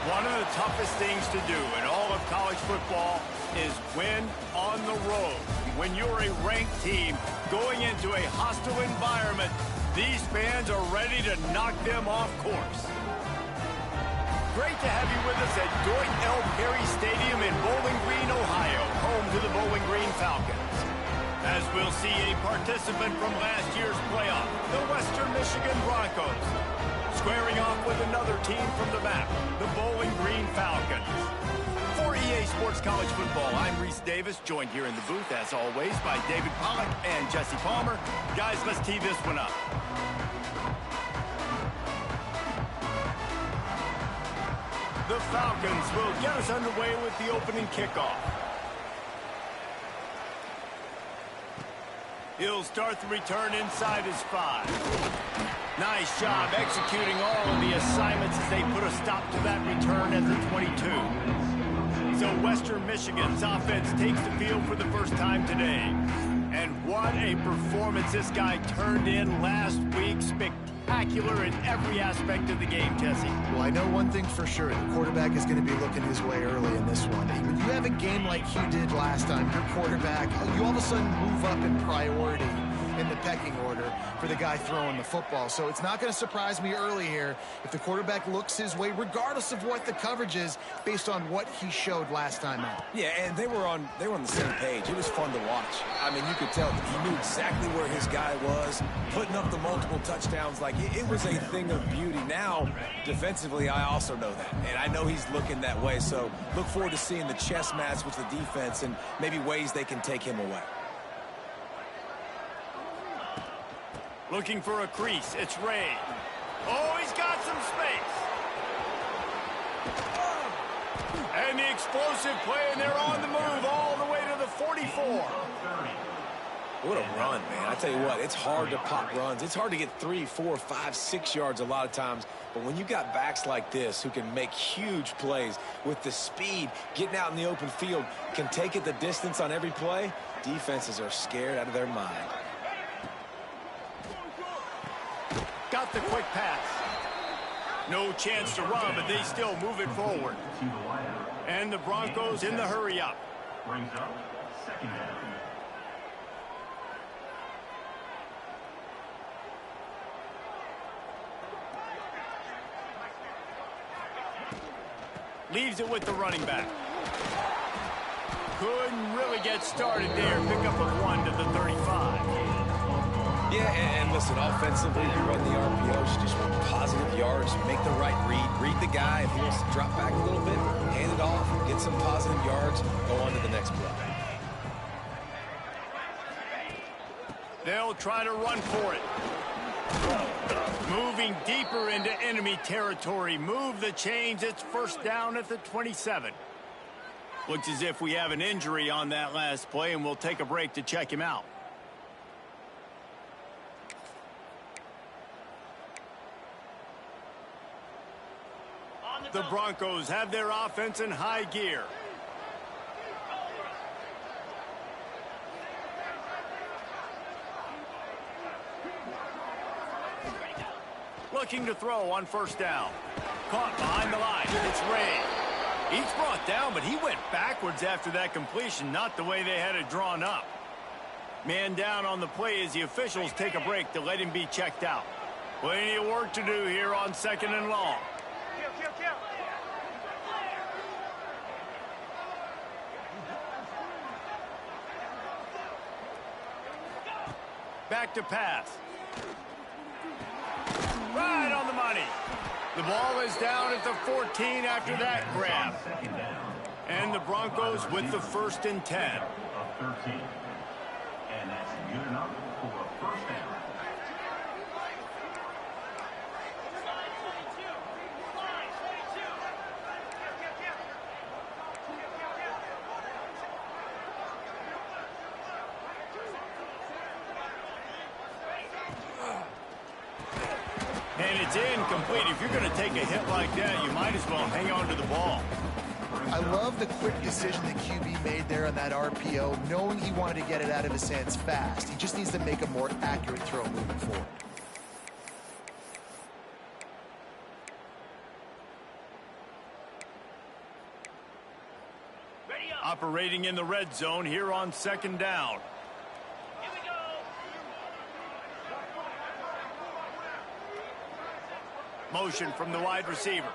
One of the toughest things to do in all of college football is win on the road. When you're a ranked team going into a hostile environment, these fans are ready to knock them off course. Great to have you with us at Dwight L. Perry Stadium in Bowling Green, Ohio, home to the Bowling Green Falcons. As we'll see a participant from last year's playoff, the Western Michigan Broncos, squaring off with another team from the map, the Bowling Green Falcons. For EA Sports College Football, I'm Reese Davis, joined here in the booth, as always, by David Pollack and Jesse Palmer. Guys, let's tee this one up. The Falcons will get us underway with the opening kickoff. He'll start the return inside his 5. Nice job executing all of the assignments as they put a stop to that return at the 22. So Western Michigan's offense takes the field for the first time today. And what a performance this guy turned in last week. Spectacular in every aspect of the game, Jesse. Well, I know one thing for sure. The quarterback is going to be looking his way early in this one. When you have a game like you did last time, your quarterback, you all of a sudden move up in priority in the pecking order for the guy throwing the football. So it's not going to surprise me early here if the quarterback looks his way, regardless of what the coverage is, based on what he showed last time out. Yeah, and they were on the same page. It was fun to watch. I mean, you could tell that he knew exactly where his guy was, putting up the multiple touchdowns. Like, it was a thing of beauty. Now, defensively, I also know that, and I know he's looking that way. So look forward to seeing the chess match with the defense and maybe ways they can take him away. Looking for a crease. It's Ray. Oh, he's got some space. And the explosive play, and they're on the move all the way to the 44. What a run, man. I tell you what, it's hard to pop runs. It's hard to get 3, 4, 5, 6 yards a lot of times. But when you got backs like this who can make huge plays with the speed, getting out in the open field, can take it the distance on every play, defenses are scared out of their mind. Got the quick pass. No chance to run, but they still move it forward. And the Broncos in the hurry up. Brings up second down. Leaves it with the running back. Couldn't really get started there. Pickup of 1 to the 35. Yeah, and listen, offensively, you run the RPOs, you just want positive yards, make the right read the guy. If he wants to drop back a little bit, hand it off, get some positive yards, go on to the next play. They'll try to run for it. Moving deeper into enemy territory. Move the chains. It's first down at the 27. Looks as if we have an injury on that last play, and we'll take a break to check him out. The Broncos have their offense in high gear. Looking to throw on first down. Caught behind the line. It's Ray. He's brought down, but he went backwards after that completion, not the way they had it drawn up. Man down on the play as the officials take a break to let him be checked out. Plenty of work to do here on 2nd and long. Back to pass. Right on the money. The ball is down at the 14 after that grab. And the Broncos with the 1st and 10. Of 13. And that's good enough for a first down. And it's incomplete. If you're going to take a hit like that, you might as well hang on to the ball. I love the quick decision the QB made there on that RPO, knowing he wanted to get it out of his hands fast. He just needs to make a more accurate throw moving forward. Operating in the red zone here on second down. Motion from the wide receiver.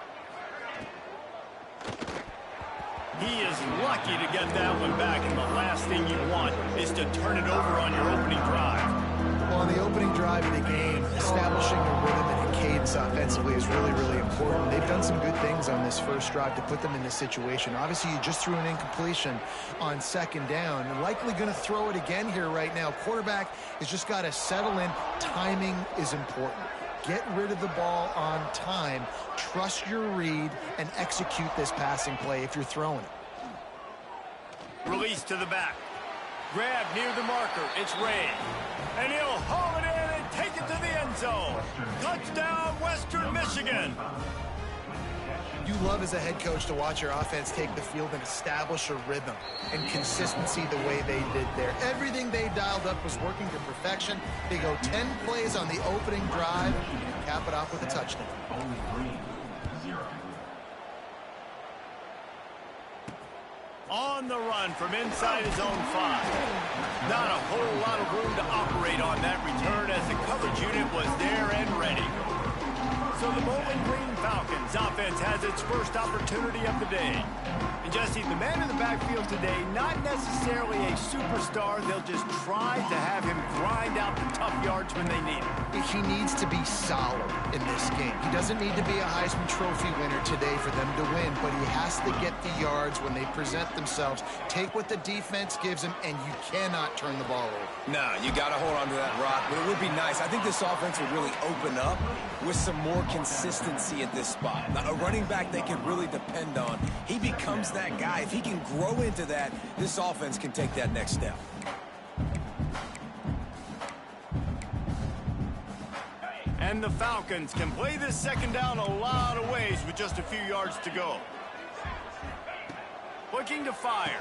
He is lucky to get that one back, and the last thing you want is to turn it over on your opening drive. Well, on the opening drive of the game, establishing a rhythm and a cadence offensively is really, really important. They've done some good things on this first drive to put them in this situation. Obviously, you just threw an incompletion on second down, and likely going to throw it again here right now. Quarterback has just got to settle in. Timing is important. Get rid of the ball on time, trust your read, and execute this passing play if you're throwing it. Release to the back. Grab near the marker. It's Ray. And he'll haul it in and take it to the end zone. Touchdown, Western Michigan. You love as a head coach to watch your offense take the field and establish a rhythm and consistency the way they did there. Everything they dialed up was working to perfection. They go 10 plays on the opening drive and cap it off with a touchdown. On the run from inside his own 5. Not a whole lot of room to operate on that return as the coverage unit was there and ready. So the Bowling Green Falcons offense has its first opportunity of the day. And Jesse, the man in the backfield today, not necessarily a superstar. They'll just try to have him grind out the tough yards when they need it. He needs to be solid in this game. He doesn't need to be a Heisman Trophy winner today for them to win, but he has to get the yards when they present themselves. Take what the defense gives him, and you cannot turn the ball over. No, you got to hold on to that rock, but it would be nice. I think this offense would really open up with some more consistency at this spot. Now, a running back they can really depend on. He becomes that guy. If he can grow into that, this offense can take that next step. And the Falcons can play this second down a lot of ways with just a few yards to go. Looking to fire.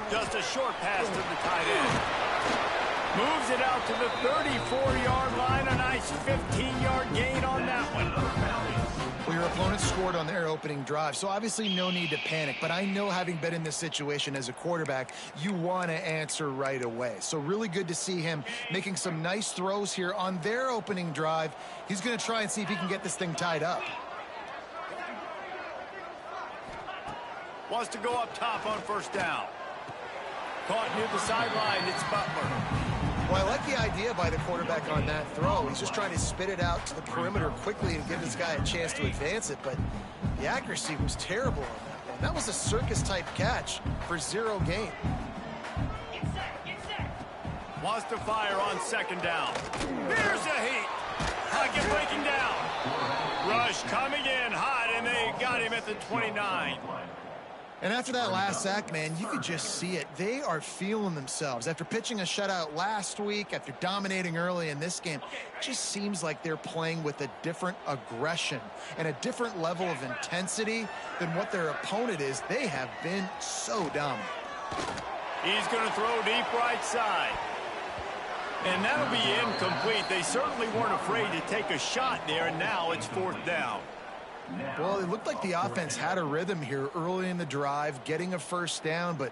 Just a short pass to the tight end. Moves it out to the 34-yard line. A nice 15-yard gain on that one. Well, your opponent scored on their opening drive, so obviously no need to panic. But I know, having been in this situation as a quarterback, you want to answer right away. So really good to see him making some nice throws here on their opening drive. He's going to try and see if he can get this thing tied up. Wants to go up top on first down. Caught near the sideline. It's Butler. Well, I like the idea by the quarterback on that throw. He's just trying to spit it out to the perimeter quickly and give this guy a chance to advance it, but the accuracy was terrible on that one. That was a circus-type catch for 0 gain. Wants to fire on second down. There's a heat. Pocket breaking down. Rush coming in hot, and they got him at the 29. And after that last sack, man, you could just see it. They are feeling themselves. After pitching a shutout last week, after dominating early in this game, it just seems like they're playing with a different aggression and a different level of intensity than what their opponent is. They have been so dominant. He's going to throw deep right side. And that'll be incomplete. They certainly weren't afraid to take a shot there, and now it's fourth down. Well, it looked like the offense had a rhythm here early in the drive, getting a first down, but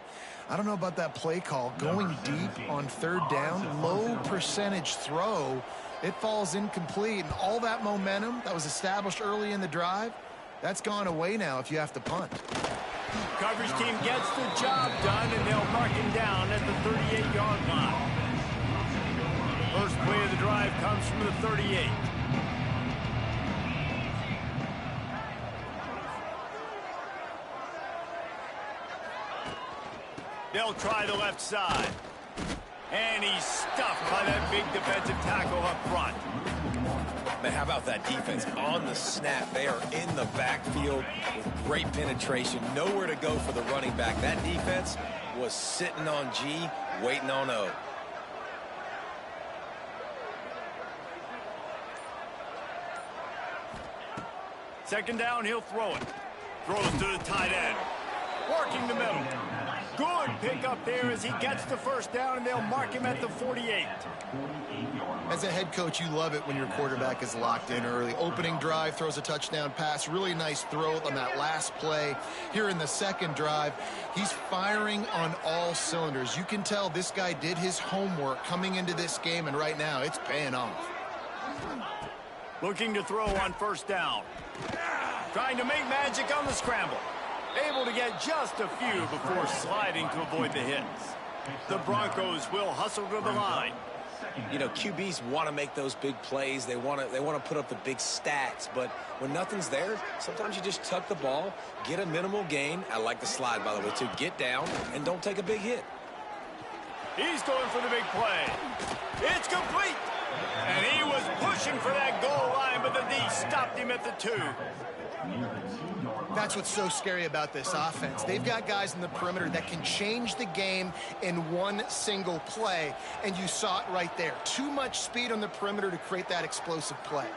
I don't know about that play call. Going deep on third down, low percentage throw, it falls incomplete, and all that momentum that was established early in the drive, that's gone away now if you have to punt. Coverage team gets the job done, and they'll mark him down at the 38-yard line. First play of the drive comes from the 38. They'll try the left side. And he's stuffed by that big defensive tackle up front. Man, how about that defense on the snap? They are in the backfield with great penetration. Nowhere to go for the running back. That defense was sitting on G, waiting on O. Second down, he'll throw it. Throws to the tight end. Working the middle. Good pickup there as he gets the first down, and they'll mark him at the 48. As a head coach, you love it when your quarterback is locked in early. Opening drive, throws a touchdown pass. Really nice throw on that last play. Here in the second drive, he's firing on all cylinders. You can tell this guy did his homework coming into this game, and right now it's paying off. Looking to throw on first down. Trying to make magic on the scramble. Able to get just a few before sliding to avoid the hits. The Broncos will hustle to the line. You know, QBs want to make those big plays. They want to put up the big stats. But when nothing's there, sometimes you just tuck the ball, get a minimal gain. I like the slide, by the way, too. Get down and don't take a big hit. He's going for the big play. It's complete. And he was pushing for that goal line, but the D stopped him at the 2. That's what's so scary about this offense. They've got guys in the perimeter that can change the game in one single play, and you saw it right there. Too much speed on the perimeter to create that explosive play.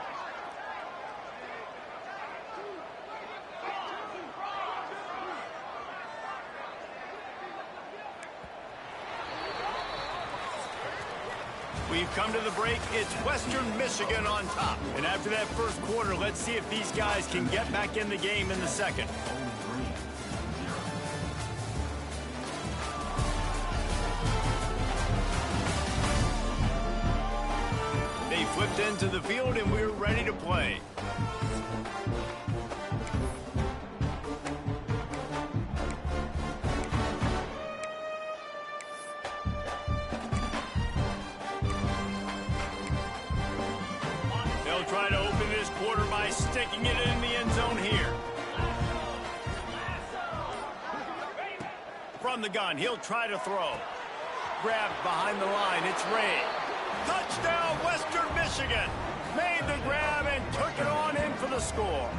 We've come to the break. It's Western Michigan on top. And after that first quarter, let's see if these guys can get back in the game in the second. They flipped into the field, and we're ready to play. Try to open this quarter by sticking it in the end zone here. From the gun, he'll try to throw. Grabbed behind the line, it's Ray. Touchdown, Western Michigan. Made the grab and took it on in for the score.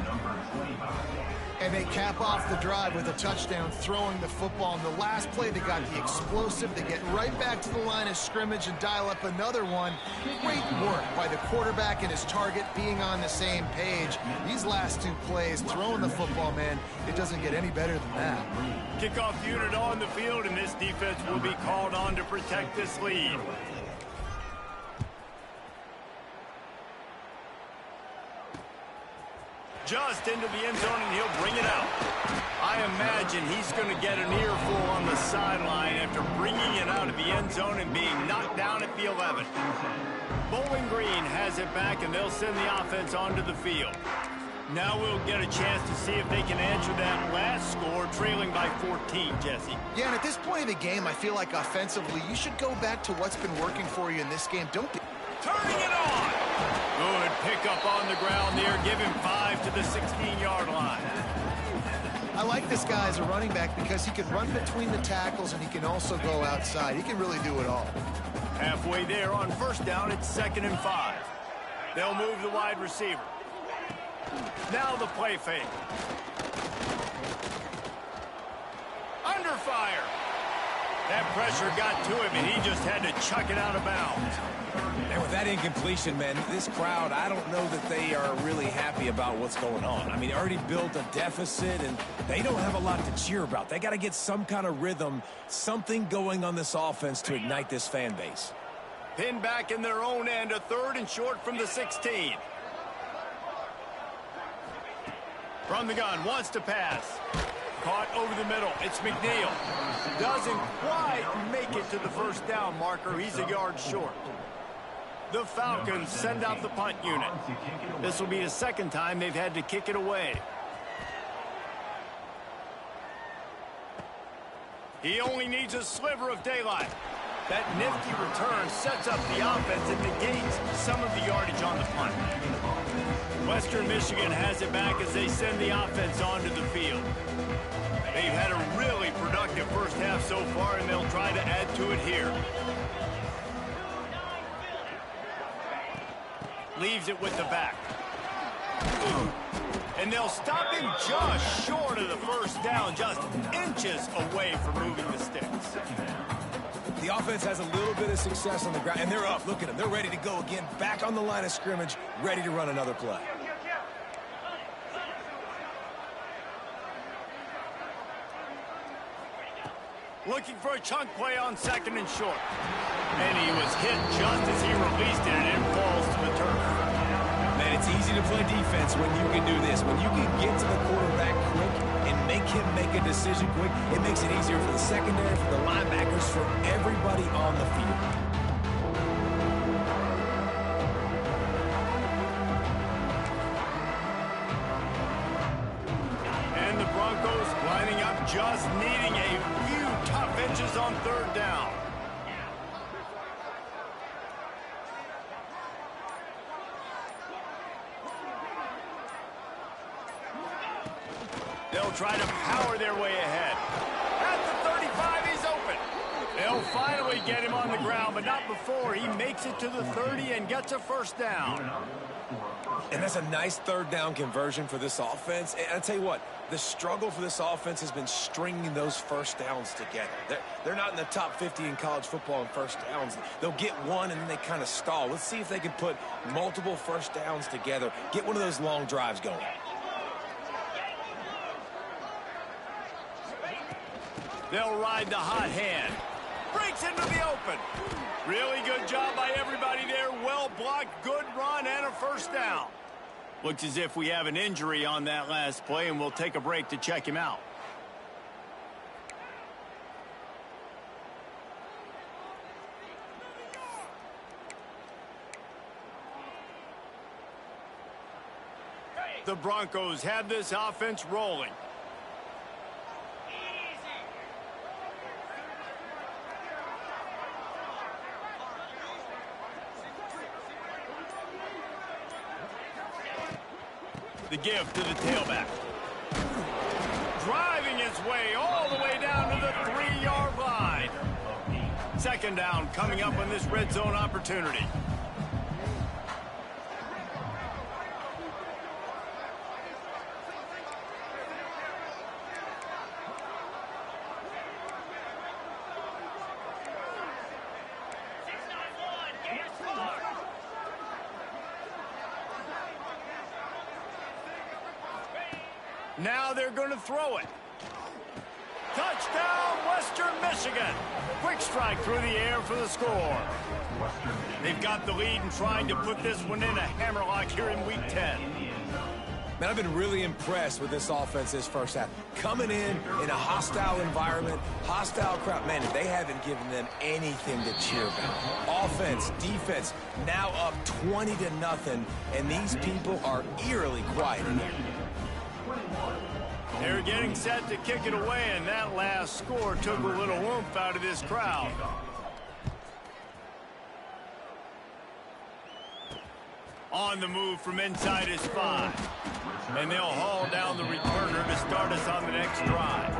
And they cap off the drive with a touchdown, throwing the football. In the last play, they got the explosive. They get right back to the line of scrimmage and dial up another one. Great work by the quarterback and his target being on the same page. These last 2 plays, throwing the football, man, it doesn't get any better than that. Kickoff unit on the field, and this defense will be called on to protect this lead. Just into the end zone, and he'll bring it out. I imagine he's going to get an earful on the sideline after bringing it out of the end zone and being knocked down at the 11. Bowling Green has it back, and they'll send the offense onto the field. Now we'll get a chance to see if they can answer that last score, trailing by 14, Jesse. Yeah, and at this point of the game, I feel like offensively, you should go back to what's been working for you in this game. Don't be... Turning it on! Good pickup on the ground there. Give him 5 to the 16-yard line. I like this guy as a running back because he can run between the tackles and he can also go outside. He can really do it all. Halfway there on first down, it's 2nd and 5. They'll move the wide receiver. Now the play fake. Under fire. That pressure got to him, and he just had to chuck it out of bounds. And with that incompletion, man, this crowd, I don't know that they are really happy about what's going on. I mean, they already built a deficit, and they don't have a lot to cheer about. They got to get some kind of rhythm, something going on this offense to ignite this fan base. Pinned back in their own end, a 3rd and short from the 16. From the gun, wants to pass. Caught over the middle. It's McNeil. Doesn't quite make it to the first down marker. He's a yard short. The Falcons send out the punt unit. This will be the 2nd time they've had to kick it away. He only needs a sliver of daylight. That nifty return sets up the offense and negates some of the yardage on the punt. Western Michigan has it back as they send the offense onto the field. They've had a really productive first half so far, and they'll try to add to it here. Leaves it with the back. And they'll stop him just short of the first down, just inches away from moving the sticks. The offense has a little bit of success on the ground, and they're up. Look at them. They're ready to go again, back on the line of scrimmage, ready to run another play. looking for a chunk play on 2nd and short. And he was hit just as he released it, and it falls to the turf. Man, it's easy to play defense when you can do this. When you can get to the quarterback quick and make him make a decision quick, it makes it easier for the secondary, for the linebackers, for everybody on the field. And the Broncos lining up, just needing a few tough inches on 3rd down. They'll try to power their way ahead. At the 35, he's open. They'll finally get him on the ground, but not before he makes it to the 30 and gets a 1st down. And that's a nice 3rd down conversion for this offense. And I'll tell you what, the struggle for this offense has been stringing those 1st downs together. They're not in the top 50 in college football in 1st downs. They'll get one and then they kind of stall. Let's see if they can put multiple 1st downs together, get one of those long drives going. They'll ride the hot hand. Breaks into the open. Really good job by everybody there. Well blocked, good run, and a 1st down. Looks as if we have an injury on that last play, and we'll take a break to check him out. The Broncos have this offense rolling. The give to the tailback. Driving his way all the way down to the 3-yard line. 2nd down coming up on this red zone opportunity. Now they're going to throw it. Touchdown, Western Michigan. Quick strike through the air for the score. They've got the lead and trying to put this one in a hammerlock here in Week 10. Man, I've been really impressed with this offense this 1st half. Coming in a hostile environment, hostile crowd. Man, they haven't given them anything to cheer about. Offense, defense, now up 20-0, and these people are eerily quiet in here. They're getting set to kick it away, and that last score took a little oomph out of this crowd. On the move from inside his 5. And they'll haul down the returner to start us on the next drive.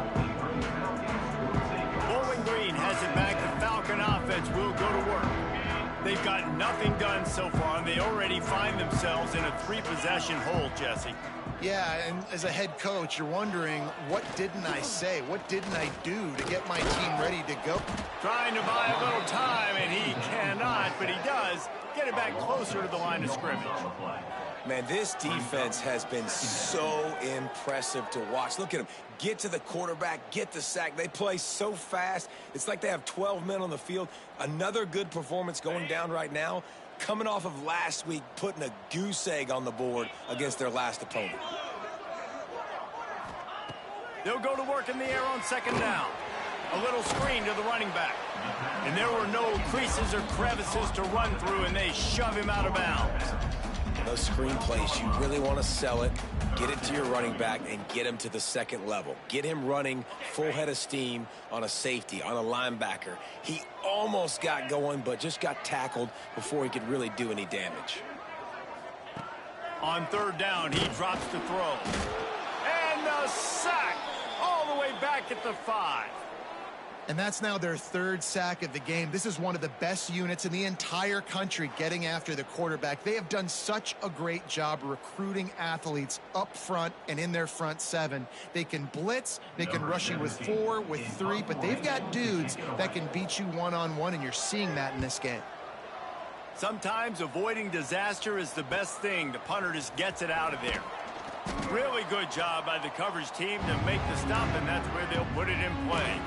Bowling Green has it back. The Falcon offense will go to work. They've got nothing done so far, and they already find themselves in a 3-possession hole, Jesse. Yeah, and as a head coach, you're wondering, what didn't I say? What didn't I do to get my team ready to go? Trying to buy a little time, and he cannot, but he does get it back closer to the line of scrimmage. Man, this defense has been so impressive to watch. Look at them. Get to the quarterback, get the sack. They play so fast. It's like they have 12 men on the field. Another good performance going down right now. Coming off of last week, putting a goose egg on the board against their last opponent. They'll go to work in the air on 2nd down. A little screen to the running back. And there were no creases or crevices to run through, and they shove him out of bounds. Those screen plays, you really want to sell it, get it to your running back, and get him to the 2nd level. Get him running full head of steam on a safety, on a linebacker. He almost got going, but just got tackled before he could really do any damage. On 3rd down, he drops to throw. And the sack all the way back at the 5. And that's now their 3rd sack of the game. This is one of the best units in the entire country getting after the quarterback. They have done such a great job recruiting athletes up front and in their front 7. They can blitz, they can rush you with 4, with 3, but they've got dudes that can beat you one-on-one, and you're seeing that in this game. Sometimes avoiding disaster is the best thing. The punter just gets it out of there. Really good job by the coverage team to make the stop, and that's where they'll put it in play.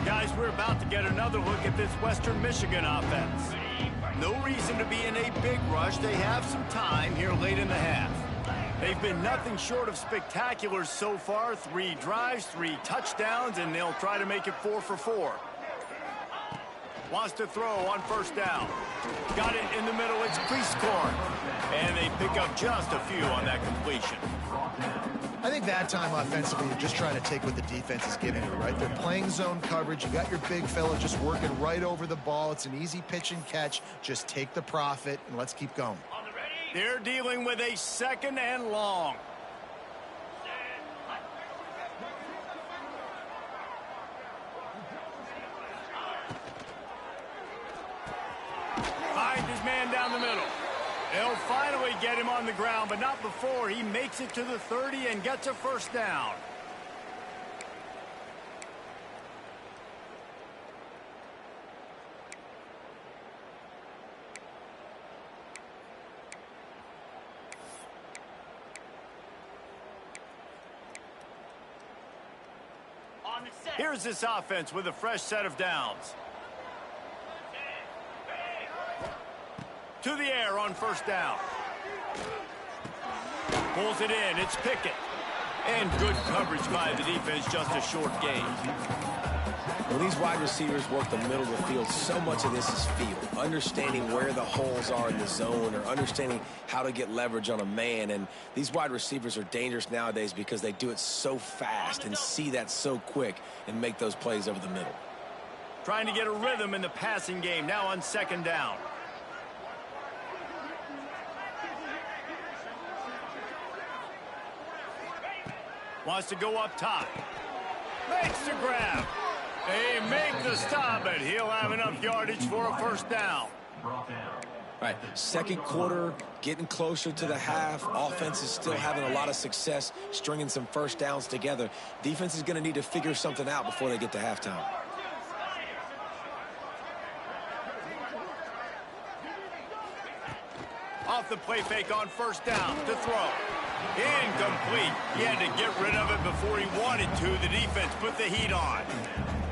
Guys, we're about to get another look at this Western Michigan offense. No reason to be in a big rush. They have some time here late in the half. They've been nothing short of spectacular so far. 3 drives, 3 touchdowns, and they'll try to make it 4 for 4. Wants to throw on first down. Got it in the middle. It's Priestcorn. And they pick up just a few on that completion. I think that time offensively, you're just trying to take what the defense is giving you, right? They're playing zone coverage. You got your big fella just working right over the ball. It's an easy pitch and catch. Just take the profit, and let's keep going. They're dealing with a 2nd and long. Finds his man down the middle. They'll finally get him on the ground, but not before he makes it to the 30 and gets a first down. Here's this offense with a fresh set of downs. To the air on first down. Pulls it in. It's Pickett. And good coverage by the defense, just a short gain. Well, these wide receivers work the middle of the field. So much of this is feel. Understanding where the holes are in the zone or understanding how to get leverage on a man. And these wide receivers are dangerous nowadays because they do it so fast and see that so quick and make those plays over the middle. Trying to get a rhythm in the passing game now on 2nd down. Wants to go up top. Makes the grab. They make the stop, but he'll have enough yardage for a first down. All right, 2nd quarter, getting closer to the half. Offense is still having a lot of success stringing some first downs together. Defense is going to need to figure something out before they get to halftime. Off the play fake on first down to throw. Incomplete. He had to get rid of it before he wanted to. The defense put the heat on.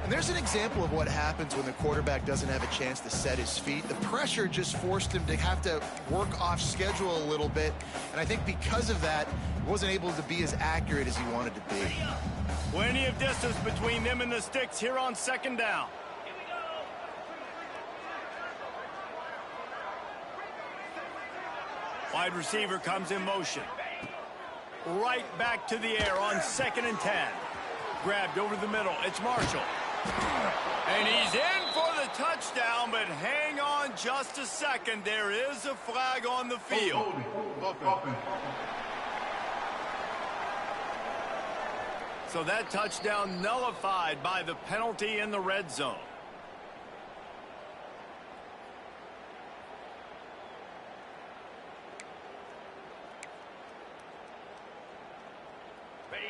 And there's an example of what happens when the quarterback doesn't have a chance to set his feet. The pressure just forced him to have to work off schedule a little bit. And I think because of that, he wasn't able to be as accurate as he wanted to be. Plenty of distance between them and the sticks here on 2nd down. Wide receiver comes in motion. Right back to the air on 2nd and 10. Grabbed over the middle. It's Marshall. And he's in for the touchdown, but hang on just a second. There is a flag on the field. So that touchdown nullified by the penalty in the red zone.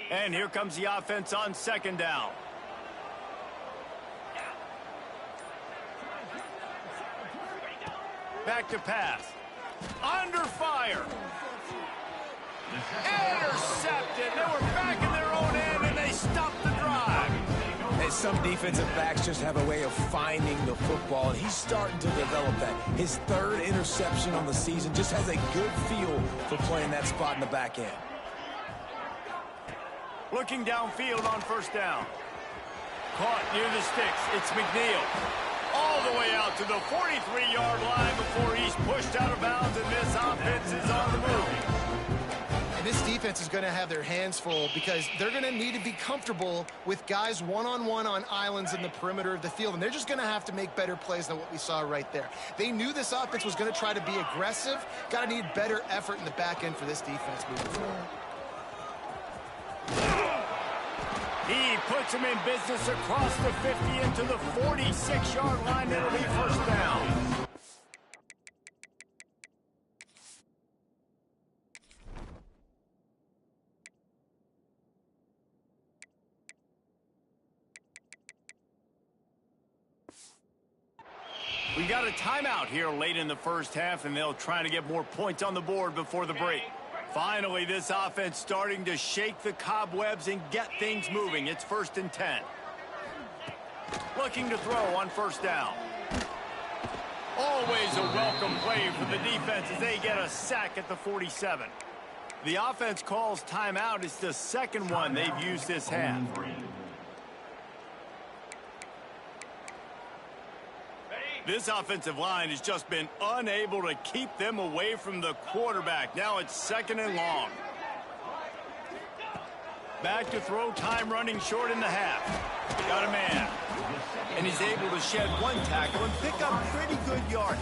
And here comes the offense on 2nd down. Back to pass. Under fire. Intercepted. They were back in their own end, and they stopped the drive. And some defensive backs just have a way of finding the football, and he's starting to develop that. His 3rd interception on the season, just has a good feel for playing that spot in the back end. Looking downfield on first down. Caught near the sticks. It's McNeil. All the way out to the 43-yard line before he's pushed out of bounds, and this offense is on the move. And this defense is going to have their hands full because they're going to need to be comfortable with guys one-on-one on islands in the perimeter of the field, and they're just going to have to make better plays than what we saw right there. They knew this offense was going to try to be aggressive. Got to need better effort in the back end for this defense moving forward. He puts him in business across the 50 into the 46-yard line. It'll be first down. We got a timeout here late in the first half, and they'll try to get more points on the board before the break. Finally, this offense starting to shake the cobwebs and get things moving. It's 1st and 10. Looking to throw on first down. Always a welcome play for the defense as they get a sack at the 47. The offense calls timeout. It's the second one they've used this half. This offensive line has just been unable to keep them away from the quarterback. Now it's second and long. Back to throw, time running short in the half. Got a man. And he's able to shed one tackle and pick up pretty good yardage.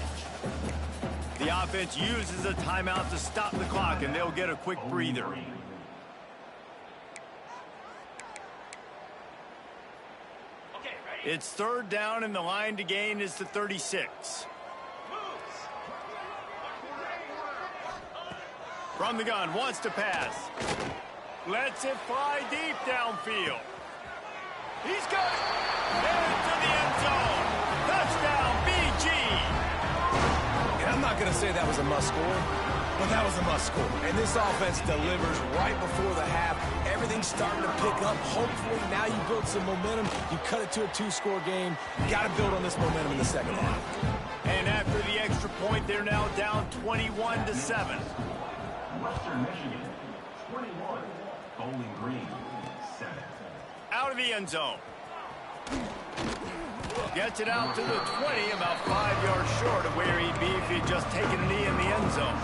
The offense uses a timeout to stop the clock, and they'll get a quick breather. It's third down, and the line to gain is the 36. From the gun, wants to pass. Lets it fly deep downfield. He's got it. Into the end zone. Touchdown, BG. And I'm not going to say that was a must-score, but that was a must-score. And this offense delivers right before the half. Everything's starting to pick up. Hopefully, now you build some momentum. You cut it to a two-score game. You got to build on this momentum in the second half. And after the extra point, they're now down 21-7. Western Michigan, 21. Bowling Green, 7. Out of the end zone. Gets it out to the 20, about 5 yards short of where he'd be if he'd just taken a knee in the end zone.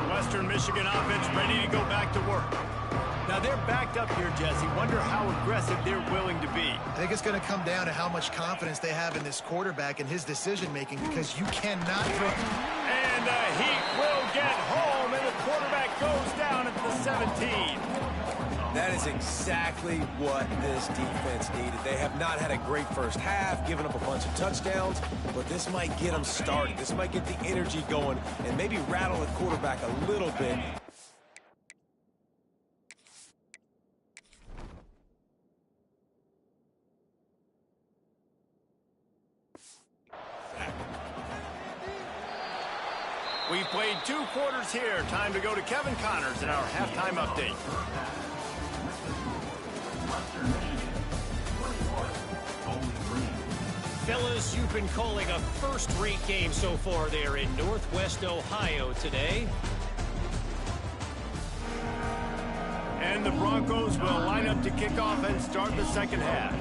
Western Michigan offense ready to go back to work. Now they're backed up here, Jesse. Wonder how aggressive they're willing to be. I think it's going to come down to how much confidence they have in this quarterback and his decision-making, because you cannot throw. And the Heat will get home, and the quarterback goes down at the 17. That is exactly what this defense needed. They have not had a great first half, given up a bunch of touchdowns, but this might get them started. This might get the energy going and maybe rattle the quarterback a little bit. We've played 2 quarters here. Time to go to Kevin Connors in our halftime update. Fellas, you've been calling a first-rate game so far there in Northwest Ohio today. And the Broncos will line up to kick off and start the second half.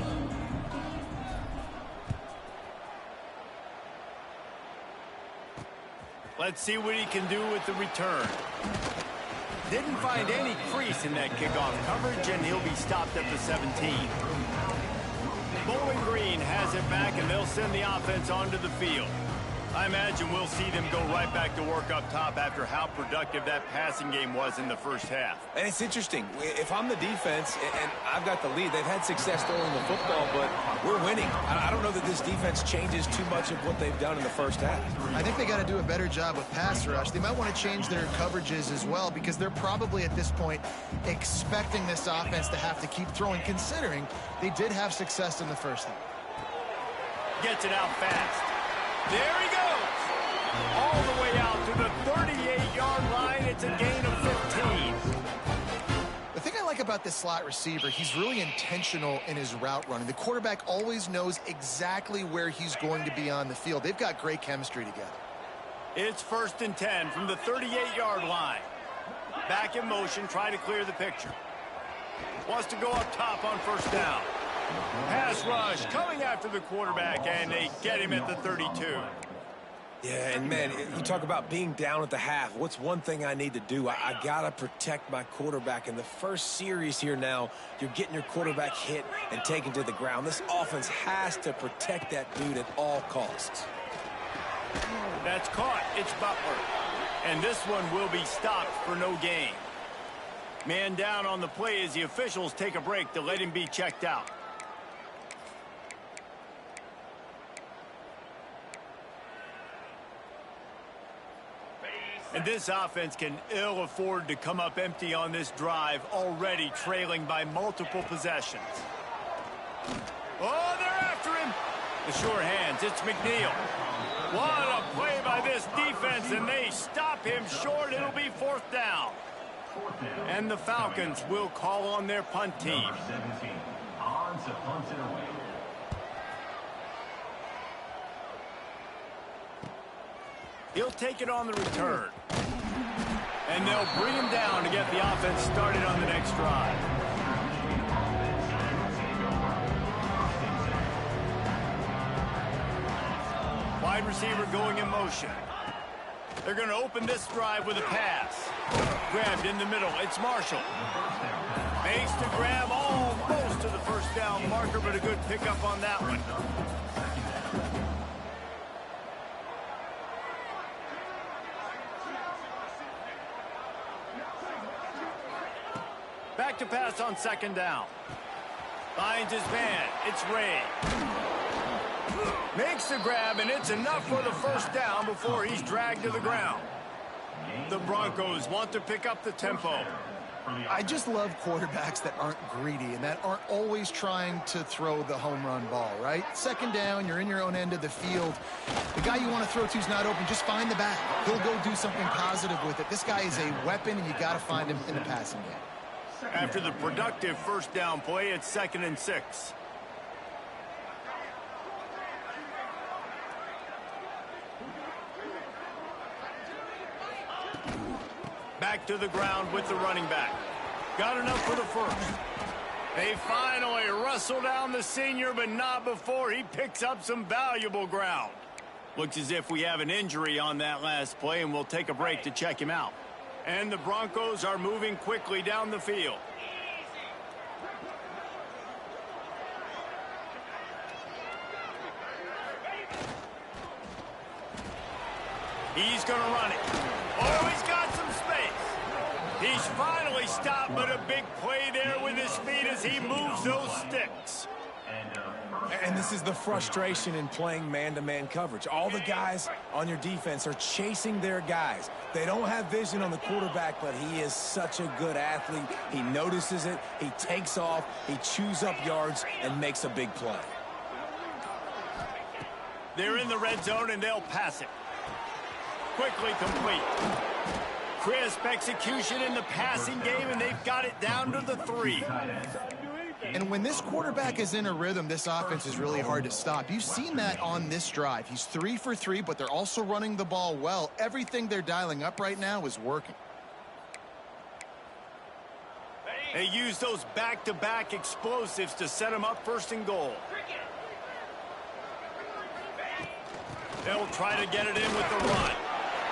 Let's see what he can do with the return. Didn't find any crease in that kickoff coverage, and he'll be stopped at the 17. Bowling Green has it back, and they'll send the offense onto the field. I imagine we'll see them go right back to work up top after how productive that passing game was in the first half. And it's interesting. If I'm the defense and I've got the lead, they've had success throwing the football, but we're winning. I don't know that this defense changes too much of what they've done in the first half. I think they got to do a better job with pass rush. They might want to change their coverages as well, because they're probably at this point expecting this offense to have to keep throwing, considering they did have success in the first half. Gets it out fast. There he goes. All the way out to the 38-yard line. It's a gain of 15. The thing I like about this slot receiver, he's really intentional in his route running. The quarterback always knows exactly where he's going to be on the field. They've got great chemistry together. It's 1st and 10 from the 38-yard line. Back in motion, try to clear the picture. Wants to go up top on first down. Pass rush coming after the quarterback, and they get him at the 32. Yeah, and man, you talk about being down at the half. What's one thing I need to do? I got to protect my quarterback. In the first series here now, you're getting your quarterback hit and taken to the ground. This offense has to protect that dude at all costs. That's caught. It's Butler. And this one will be stopped for no gain. Man down on the play as the officials take a break to let him be checked out. And this offense can ill afford to come up empty on this drive, already trailing by multiple possessions. Oh, they're after him. The sure hands, it's McNeil. What a play by this defense, and they stop him short. It'll be 4th down. And the Falcons will call on their punt team. He'll take it on the return. And they'll bring him down to get the offense started on the next drive. Wide receiver going in motion. They're going to open this drive with a pass. Grabbed in the middle. It's Marshall. Makes the grab almost to the first down marker, but a good pickup on that one. Back to pass on second down. Finds his man. It's Ray. Makes the grab, and it's enough for the first down before he's dragged to the ground. The Broncos want to pick up the tempo. I just love quarterbacks that aren't greedy and that aren't always trying to throw the home run ball, right? Second down, you're in your own end of the field. The guy you want to throw to is not open. Just find the back. He'll go do something positive with it. This guy is a weapon, and you got to find him in the passing game. After the productive first down play, it's 2nd and 6. Back to the ground with the running back. Got enough for the first. They finally wrestle down the senior, but not before he picks up some valuable ground. Looks as if we have an injury on that last play, and we'll take a break to check him out. And the Broncos are moving quickly down the field. He's going to run it. Oh, he's got some space. He's finally stopped, but a big play there with his feet as he moves those sticks. And this is the frustration in playing man-to-man coverage. All the guys on your defense are chasing their guys. They don't have vision on the quarterback, but he is such a good athlete. He notices it, he takes off, he chews up yards, and makes a big play. They're in the red zone, and they'll pass it. Quickly complete. Crisp execution in the passing game, and they've got it down to the 3. And when this quarterback is in a rhythm, this offense is really hard to stop. You've seen that on this drive. He's 3 for 3, but they're also running the ball well. Everything they're dialing up right now is working. They use those back-to-back explosives to set them up 1st and goal. They'll try to get it in with the run.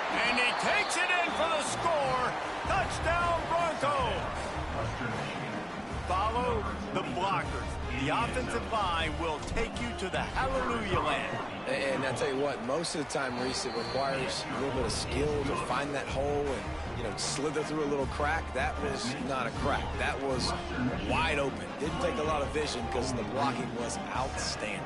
And he takes it in for the score. Touchdown, Broncos. Follow the blockers. The offensive line will take you to the hallelujah land. And I tell you what, most of the time, Reese, it requires a little bit of skill to find that hole and, slither through a little crack. That was not a crack. That was wide open. Didn't take a lot of vision because the blocking was outstanding.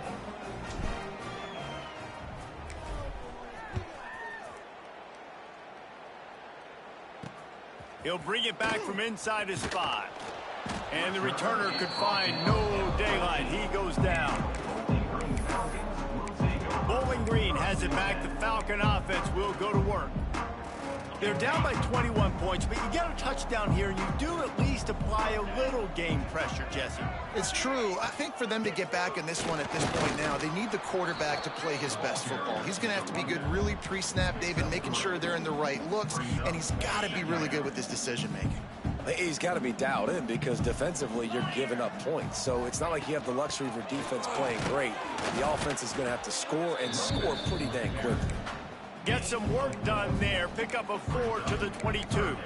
He'll bring it back from inside his 5. And the returner could find no daylight. He goes down. Bowling Green has it back. The Falcon offense will go to work. They're down by 21 points, but you get a touchdown here, and you do at least apply a little game pressure, Jesse. It's true. I think for them to get back in this one at this point now, they need the quarterback to play his best football. He's going to have to be good really pre-snap, David, making sure they're in the right looks, and he's got to be really good with his decision-making. He's got to be dialed in because defensively you're giving up points. So it's not like you have the luxury of your defense playing great. The offense is going to have to score and score pretty dang quickly. Get some work done there. Pick up a 4 to the 22.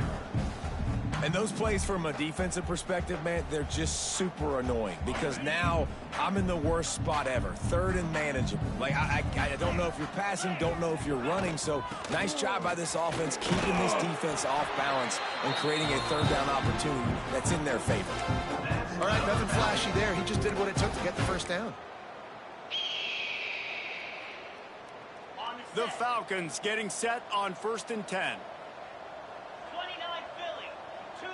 And those plays from a defensive perspective, man, they're just super annoying because now I'm in the worst spot ever. 3rd and manageable. Like, I don't know if you're passing, don't know if you're running. So nice job by this offense keeping this defense off balance and creating a 3rd down opportunity that's in their favor. All right, nothing flashy there. He just did what it took to get the first down. The Falcons getting set on 1st and 10. 29 Philly. 2-9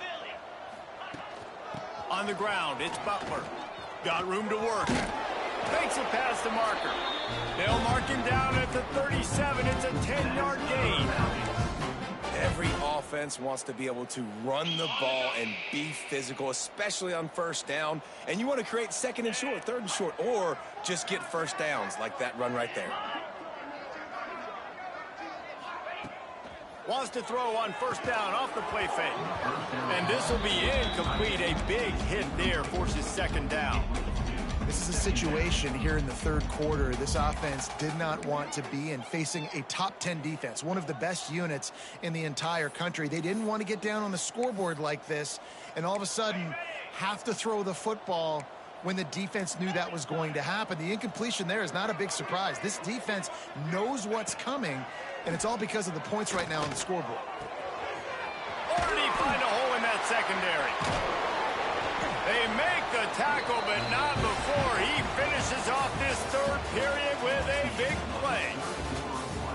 Philly. On the ground, it's Butler. Got room to work. Makes it past the marker. They'll mark him down at the 37. It's a 10-yard gain. Every offense wants to be able to run the ball and be physical, especially on 1st down. And you want to create 2nd and short, 3rd and short, or just get 1st downs like that run right there. Wants to throw on first down off the play fake. And this will be incomplete. A big hit there forces second down. This is a situation here in the third quarter this offense did not want to be in, facing a top 10 defense, one of the best units in the entire country. They didn't want to get down on the scoreboard like this and all of a sudden have to throw the football when the defense knew that was going to happen. The incompletion there is not a big surprise. This defense knows what's coming, and it's all because of the points right now on the scoreboard. Already find a hole in that secondary. They make the tackle, but not before he finishes off this third period with a big play.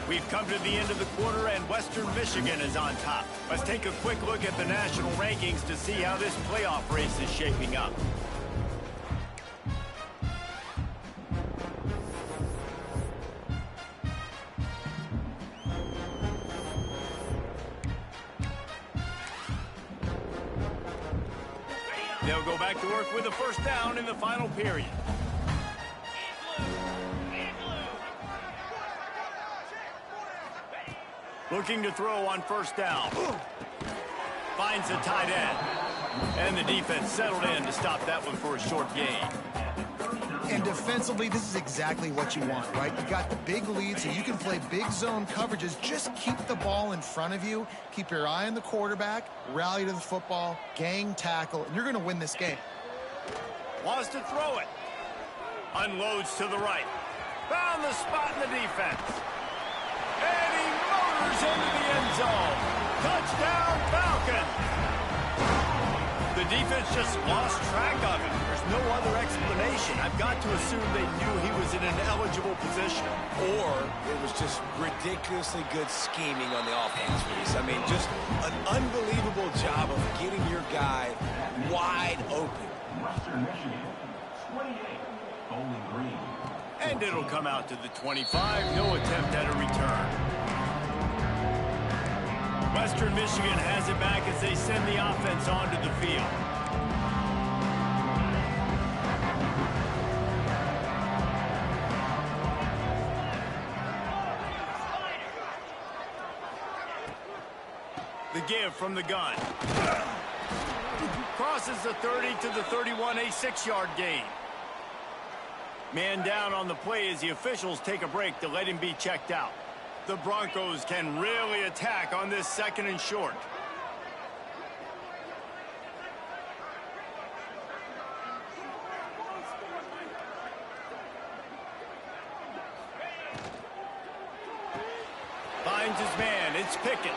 We've come to the end of the quarter, and Western Michigan is on top. Let's take a quick look at the national rankings to see how this playoff race is shaping up. They'll go back to work with a first down in the final period. Looking to throw on first down. Finds the tight end. And the defense settled in to stop that one for a short gain. And defensively, this is exactly what you want, right? You got the big lead, so you can play big zone coverages. Just keep the ball in front of you. Keep your eye on the quarterback. Rally to the football. Gang tackle. And you're going to win this game. Wants to throw it. Unloads to the right. Found the spot in the defense. And he motors into the end zone. Touchdown, Falcon. The defense just lost track of him. There's no other explanation. I've got to assume they knew he was in an eligible position. Or it was just ridiculously good scheming on the offense, Reese. I mean, just an unbelievable job of getting your guy wide open. Western Michigan, 28, Bowling Green. And it'll come out to the 25. No attempt at a return. Western Michigan has it back as they send the offense onto the field. The give from the gun. Crosses the 30 to the 31, a 6-yard gain. Man down on the play as the officials take a break to let him be checked out. The Broncos can really attack on this second and short. Finds his man. It's Pickett.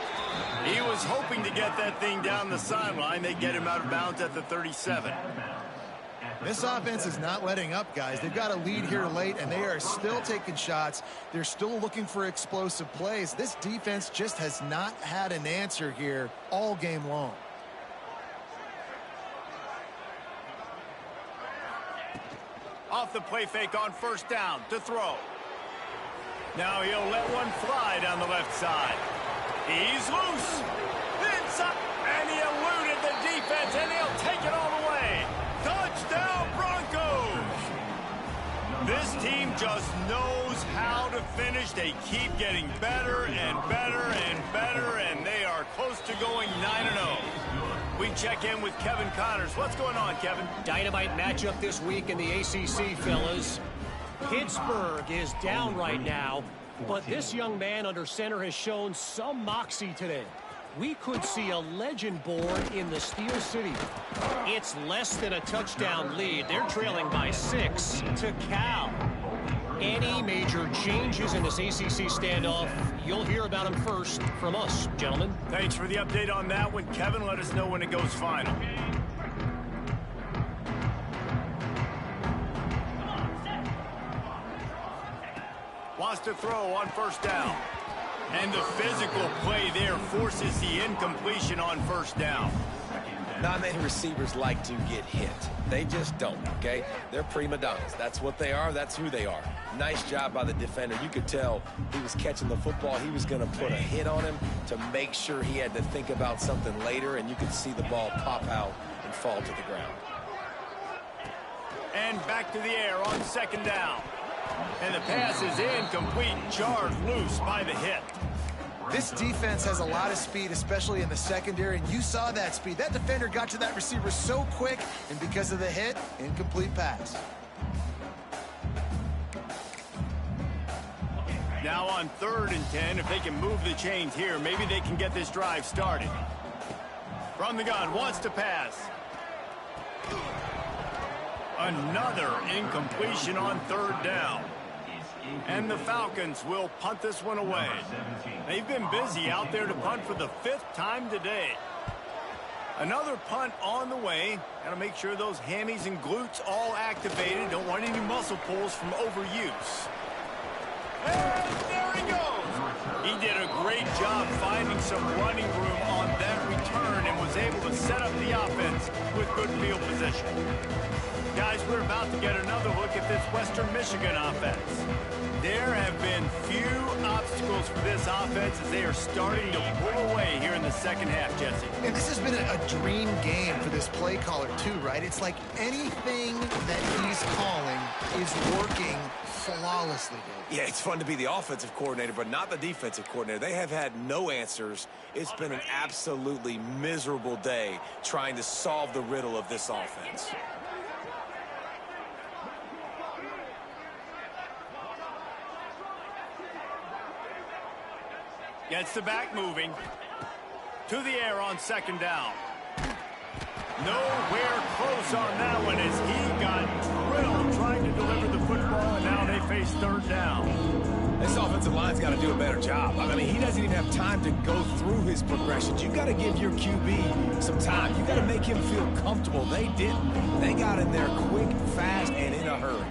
He was hoping to get that thing down the sideline. They get him out of bounds at the 37. This offense is not letting up, guys. They've got a lead here late, and they are still taking shots. They're still looking for explosive plays. This defense just has not had an answer here all game long. Off the play fake on first down to throw. Now he'll let one fly down the left side. He's loose. Inside, and he eluded the defense, and he'll take it all the way. Touchdown, Broncos! This team just knows how to finish. They keep getting better and better and better, and they are close to going 9-0. We check in with Kevin Connors. What's going on, Kevin? Dynamite matchup this week in the ACC, fellas. Pittsburgh is down right now, but this young man under center has shown some moxie today. We could see a legend born in the Steel City. It's less than a touchdown lead. They're trailing by 6 to Cal. Any major changes in this ACC standoff, you'll hear about them first from us, gentlemen. Thanks for the update on that one, Kevin. Let us know when it goes final. Wants to throw on first down. And the physical play there forces the incompletion on first down. Not many receivers like to get hit. They just don't, okay? They're prima donnas. That's what they are. That's who they are. Nice job by the defender. You could tell he was catching the football. He was going to put a hit on him to make sure he had to think about something later, and you could see the ball pop out and fall to the ground. And back to the air on second down. And the pass is incomplete, jarred loose by the hit. This defense has a lot of speed, especially in the secondary, and you saw that speed. That defender got to that receiver so quick, and because of the hit, incomplete pass. Now on 3rd and 10, if they can move the chains here, maybe they can get this drive started. From the gun, wants to pass. Another incompletion on 3rd down. And the Falcons will punt this one away. They've been busy out there to punt for the 5th time today. Another punt on the way. Got to make sure those hammies and glutes all activated. Don't want any muscle pulls from overuse. And there he goes. He did a great job finding some running room on that return and was able to set up the offense with good field position. Guys, we're about to get another look at this Western Michigan offense. There have been few obstacles for this offense as they are starting to pull away here in the second half, Jesse. And this has been a dream game for this play caller too, right? It's like anything that he's calling is working flawlessly. Yeah, it's fun to be the offensive coordinator, but not the defensive coordinator. They have had no answers. It's been an absolutely miserable day trying to solve the riddle of this offense. Gets the back moving. To the air on 2nd down. Nowhere close on that one as he got drilled trying to deliver the football, and now they face 3rd down. This offensive line's got to do a better job. I mean, he doesn't even have time to go through his progressions. You got to give your QB some time. You got to make him feel comfortable. They didn't. They got in there quick, fast, and in a hurry.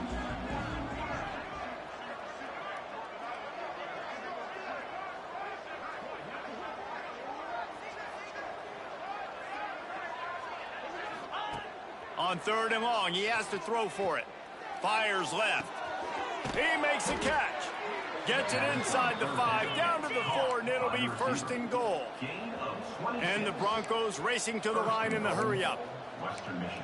On 3rd and long, he has to throw for it. Fires left. He makes a catch. Gets it inside the 5, down to the 4, and it'll be 1st and goal. And the Broncos racing to the line in the hurry-up. Western Michigan.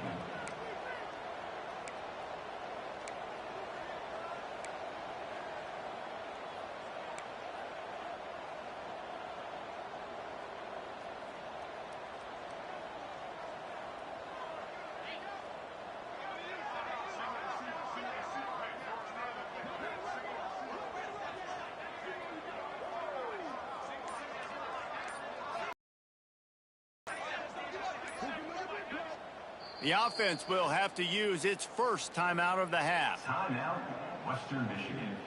The offense will have to use its first timeout of the half. Timeout, Western Michigan.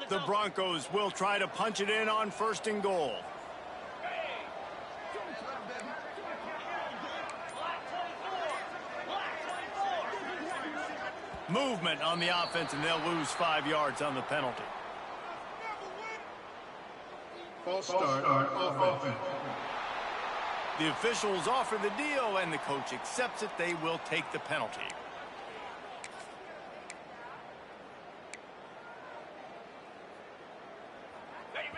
The Broncos will try to punch it in on 1st and goal. Movement on the offense, and they'll lose 5 yards on the penalty. False start off offense. The officials offer the deal, and the coach accepts it. They will take the penalty.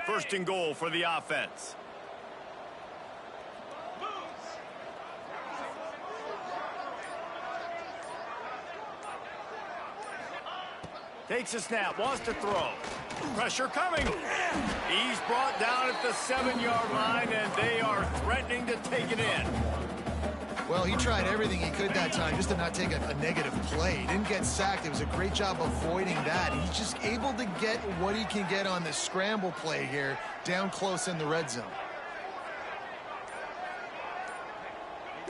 First and goal for the offense. Takes a snap, wants to throw. Pressure coming. He's brought down at the 7-yard line, and they are threatening to take it in. Well, he tried everything he could that time just to not take a negative play. He didn't get sacked. It was a great job avoiding that. He's just able to get what he can get on the scramble play here down close in the red zone.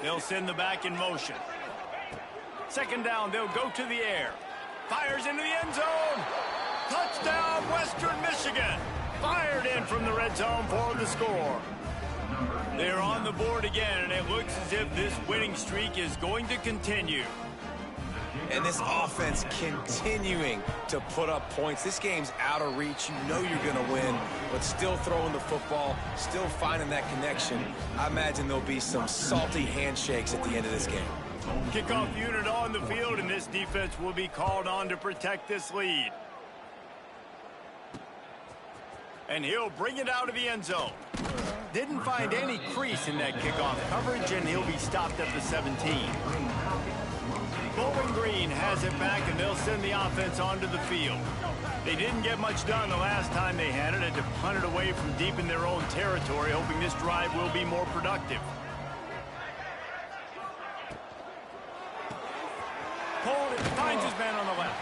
They'll send the back in motion. 2nd down, they'll go to the air. Fires into the end zone. Touchdown, Western Michigan. Fired in from the red zone for the score. They're on the board again, and it looks as if this winning streak is going to continue. And this offense continuing to put up points. This game's out of reach. You know you're going to win, but still throwing the football, still finding that connection. I imagine there'll be some salty handshakes at the end of this game. Kickoff unit on the field, and this defense will be called on to protect this lead. And he'll bring it out of the end zone. Didn't find any crease in that kickoff coverage, and he'll be stopped at the 17. Bowling Green has it back, and they'll send the offense onto the field. They didn't get much done the last time they had it. Had to punt it away from deep in their own territory, hoping this drive will be more productive. Finds his man on the left.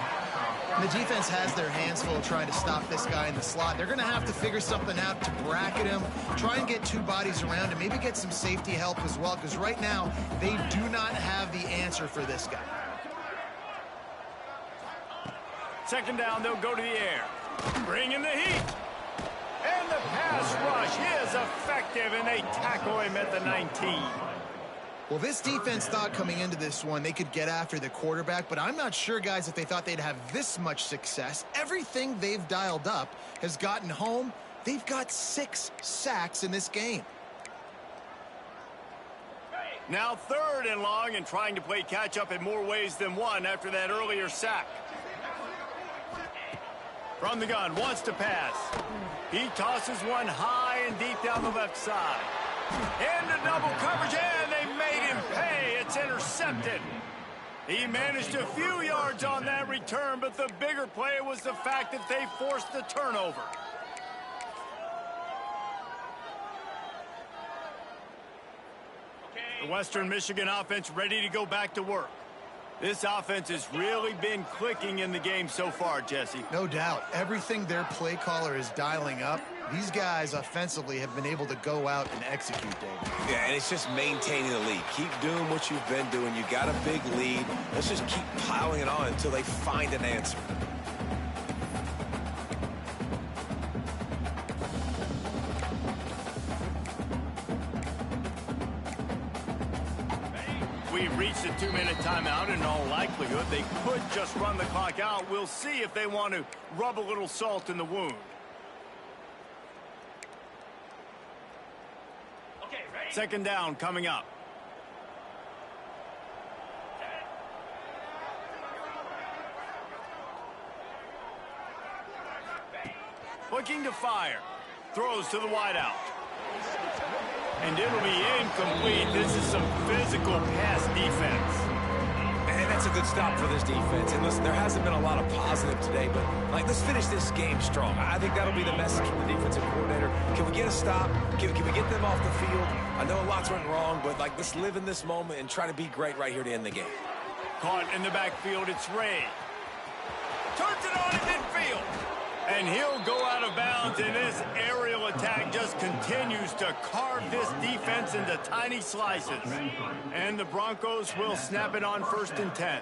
The defense has their hands full trying to stop this guy in the slot. They're going to have to figure something out to bracket him, try and get two bodies around him, maybe get some safety help as well, because right now they do not have the answer for this guy. Second down, they'll go to the air. Bring in the heat. And the pass rush is effective, and they tackle him at the 19. Well, this defense thought coming into this one they could get after the quarterback, but I'm not sure, guys, if they thought they'd have this much success. Everything they've dialed up has gotten home. They've got 6 sacks in this game. Now 3rd and long, and trying to play catch-up in more ways than one after that earlier sack. From the gun, wants to pass. He tosses one high and deep down the left side. Into double coverage, and they made him pay. It's intercepted. He managed a few yards on that return, but the bigger play was the fact that they forced the turnover. The Western Michigan offense ready to go back to work. This offense has really been clicking in the game so far, Jesse. No doubt. Everything their play caller is dialing up, these guys offensively have been able to go out and execute, David. Yeah, and it's just maintaining the lead. Keep doing what you've been doing. You got a big lead. Let's just keep piling it on until they find an answer. We've reached a 2-minute timeout. In all likelihood, they could just run the clock out. We'll see if they want to rub a little salt in the wound. Okay, ready? Second down coming up. Looking to fire. Throws to the wideout. And it'll be incomplete. This is some physical pass defense. And that's a good stop for this defense. And listen, there hasn't been a lot of positive today, but let's finish this game strong. I think that'll be the message from the defensive coordinator. Can we get a stop? Can we get them off the field? I know a lot's went wrong, but let's live in this moment and try to be great right here to end the game. Caught in the backfield, it's Ray. Turns it on in midfield. And he'll go out of bounds, and this aerial attack just continues to carve this defense into tiny slices. And the Broncos will snap it on 1st and 10.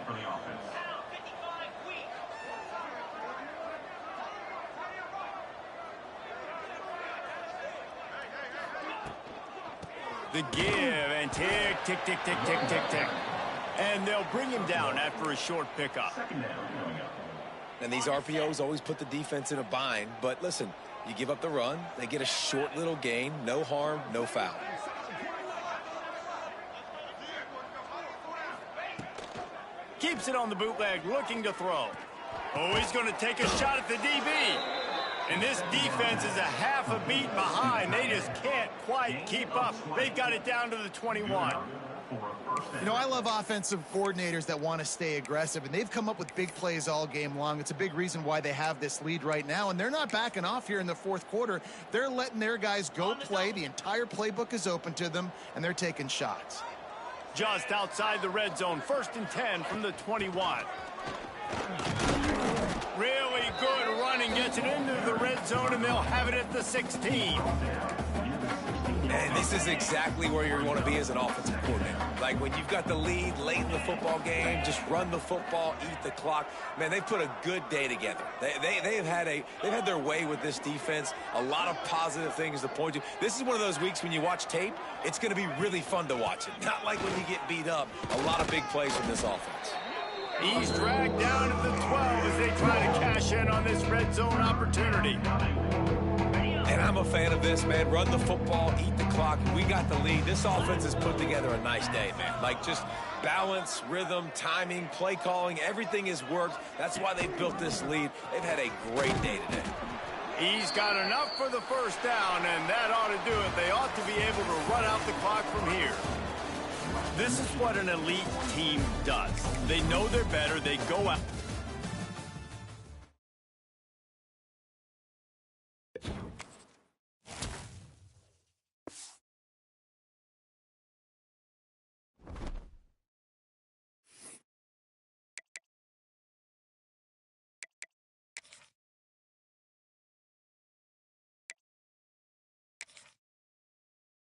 The give, and tick, tick, tick, tick, tick, tick, tick. And they'll bring him down after a short pickup. And these RPOs always put the defense in a bind. But listen, you give up the run, they get a short little gain, no harm, no foul. Keeps it on the bootleg, looking to throw. Oh, he's going to take a shot at the DB. And this defense is a half a beat behind. They just can't quite keep up. They've got it down to the 21. You know, I love offensive coordinators that want to stay aggressive, and they've come up with big plays all game long. It's a big reason why they have this lead right now, and they're not backing off here in the 4th quarter. They're letting their guys go play. The entire playbook is open to them, and they're taking shots. Just outside the red zone, 1st and 10 from the 21. Really good running, gets it into the red zone, and they'll have it at the 16. And this is exactly where you want to be as an offensive coordinator. Like when you've got the lead late in the football game, just run the football, eat the clock. Man, they've put a good day together. They've had their way with this defense. A lot of positive things to point to. This is one of those weeks when you watch tape, it's going to be really fun to watch it. Not like when you get beat up. A lot of big plays from this offense. He's dragged down at the 12 as they try to cash in on this red zone opportunity. And I'm a fan of this, man. Run the football, eat the clock. We got the lead. This offense has put together a nice day, man. Like just balance, rhythm, timing, play calling, everything has worked. That's why they built this lead. They've had a great day today. He's got enough for the first down, and that ought to do it. They ought to be able to run out the clock from here. This is what an elite team does. They know they're better. They go out.